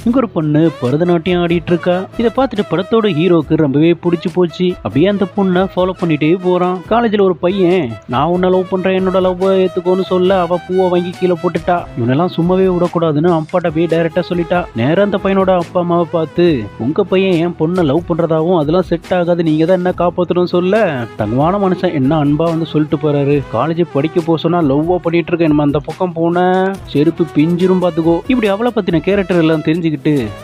இங்க ஒரு பொண்ணு பரதநாட்டியம் ஆடிட்டு இருக்கா. இதை பார்த்துட்டு படத்தோட ஹீரோக்கு ரொம்பவே பிடிச்சு போச்சு. அப்படியே அந்த பொண்ணை ஃபாலோ பண்ணிட்டே போறான். காலேஜ்ல ஒரு பையன் நான் உன்னை லவ் பண்றேன் என்னோட லவ் ஏத்துக்கோன்னு சொல்ல அவ பூவை வாங்கி கீழே போட்டுட்டா. இவனெல்லாம் சும்மாவே விடக்கூடாதுன்னு அப்பாட்ட போய் டைரக்டா சொல்லிட்டா. நேரம் அந்த பையனோட அப்பா அம்மாவை பார்த்து உங்க பையன் என் பொண்ணை லவ் பண்றதாவும் அதெல்லாம் செட் ஆகாது, நீங்க தான் என்ன காப்பாற்றணும் சொல்ல தங்கமான மனுஷன் என்ன அன்பா வந்து சொல்லிட்டு போறாரு. காலேஜ் படிக்க போக சொன்னா லவ்வா பண்ணிட்டு இருக்க நம்ம அந்த பக்கம் போன செருப்பு பிஞ்சிரும் பாத்துக்கோ. இப்படி அவளை பத்தின கேரக்டர் எல்லாம் தெரிஞ்சுக்கிட்டு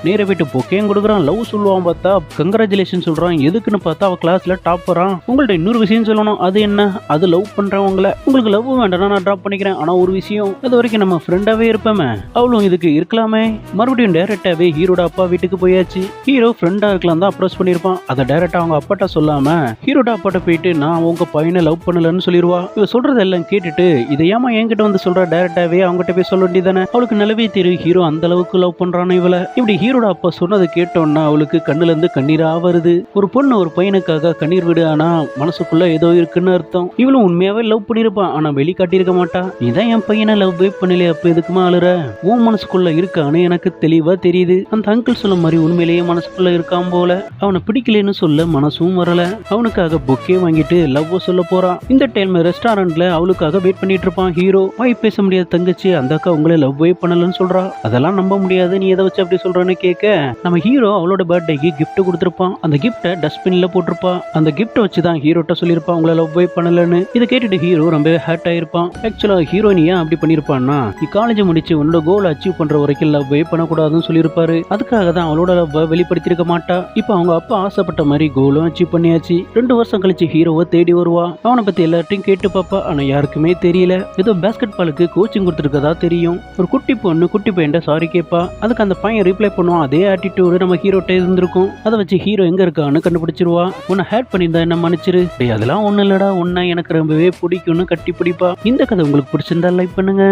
நேர போயிட்டு பொக்கையும் கொடுக்குறான். லவ் சொல்லுவான் பார்த்தா கங்க்ராச்சுலேஷன் சொல்றான். எதுக்குன்னு பார்த்தா அவ கிளாஸ்ல டாப் வரான். உங்கள்ட்ட இன்னொரு விஷயம் சொல்லணும். அது என்ன? அது லவ் பண்றேன் உங்களை, உங்களுக்கு லவ் வேண்டாம் நான் ட்ராப் பண்ணிக்கிறேன். ஆனா ஒரு விஷயம், அது வரைக்கும் நம்ம ஃப்ரெண்டாவே இருப்பேமே. அவளும் இதுக்கு இருக்கலாமே. மறுபடியும் டைரக்டாவே ஹீரோட அப்பா வீட்டுக்கு போயாச்சு. ஹீரோ ஃப்ரெண்டா இருக்கலாம் தான் அப்ரோச் பண்ணிருப்பான். அதை டைரக்டா அவங்க அப்பாட்ட சொல்லாம ஹீரோட அப்பாட்ட போயிட்டு நான் உங்க பையனை லவ் பண்ணலன்னு சொல்லிடுவா. இவ சொல்றதெல்லாம் கேட்டுட்டு இதை ஏமா என்கிட்ட வந்து சொல்ற, டைரக்டாவே அவங்ககிட்ட போய் சொல்ல வேண்டியதானே. அவளுக்கு நிலவே தெரியும் ஹீரோ அந்த அளவுக்கு லவ் பண்றான்னு இவள. இப்படி ஹீரோட அப்பா சொன்னதை கேட்டோன்னா அவளுக்கு கண்ணுல இருந்து கண்ணீரா வருது. ஒரு பொண்ணு ஒரு பையனுக்காக கண்ணீர் விடு, ஆனா மனசுக்குள்ள ஏதோ இருக்குன்னு அர்த்தம். இவளும் உண்மையாவே லவ் பண்ணிருப்பான், ஆனா வெளிக்காட்டியிருக்க மாட்டா. நீதான் என் பையனை லவ் பண்ணலையே, அப்ப எதுக்குமா அழுற? உன் மனசுக்குள்ள இருக்கான்னு எனக்கு தெளிவா தெரியுது. அந்த அங்கிள் சொல்ல மாதிரி உண்மையிலேயே மனசுக்குள்ள இருக்கான் போல. அவனை பிடிக்கலன்னு சொல்ல மனசும் வரல. அவனுக்காக பொக்கே வாங்கிட்டு லவ் சொல்ல போறான். இந்த டைம் ரெஸ்டாரண்ட்ல அவளுக்காக வெயிட் பண்ணிட்டு இருப்பான் ஹீரோ. வாய் பேச முடியாத தங்கச்சி அந்த அக்கா உங்களை லவ்வே பண்ணலன்னு சொல்றா. அதெல்லாம் நம்ப முடியாது, நீ எதை வச்சு அப்படி சொல்றன்னு கேட்க நம்ம ஹீரோ அவளோட பர்த்டேக்கு கிஃப்ட் கொடுத்திருப்பான். அந்த கிஃப்ட்டை டஸ்ட்பின்ல போட்டிருப்பா. அந்த கிஃப்ட்டை வச்சுதான் ஹீரோட்ட சொல்லியிருப்பான் உங்களை லவ்வே பண்ணலன்னு. இதை கேட்டுட்டு ஹீரோ ரொம்ப ஹர்ட் ஆயிருப்பான். ஆக்சுவலா ஹீரோயின் ஏன் அப்படி பண்ணிருப்பான்னா, நீ காலேஜ் முடிச்சு உன்னோட கோல் அச்சீவ் பண்ற வரைக்கும் லவ்வே பண்ணக்கூடாதுன்னு சொல்லியிருப்பாரு. அதுக்காக தான் அவளோட லவ் வெளிப்படுத்திருக்க மாட்டா. இப்போ அவங்க அப்பா ஆசைப்பட்ட மாதிரி கோலும் அச்சீவ் பண்ணியாச்சு. 2 வருஷம் கழிச்சு ஹீரோவை தேடி வருவா. அவனை பத்தி எல்லார்ட்டையும் கேட்டு பாப்பா. ஆனா யாருக்குமே தெரியல. ஏதோ பேஸ்கெட் பாலுக்கு கோச்சிங் கொடுத்துருக்கதா தெரியும். ஒரு குட்டி பொண்ணு குட்டி பையன் சாரி கேட்பா. அதுக்கு அந்த பையன் ரிப்ளை பண்ணுவான். அதே ஆட்டிடியூடு நம்ம ஹீரோட்ட இருந்திருக்கும். அதை வச்சு ஹீரோ எங்க இருக்கான்னு கண்டுபிடிச்சிருவா. உன்னை ஹேட் பண்ணியிருந்தா என்ன மன்னிச்சிரு. அதெல்லாம் ஒண்ணு இல்லடா, உன்னை எனக்கு ரொம்பவே பிடிக்கும்னு கட்டி பிடிப்பா. இந்த கதை உங்களுக்கு பிடிச்சிருந்தா லைக் பண்ணுங்க.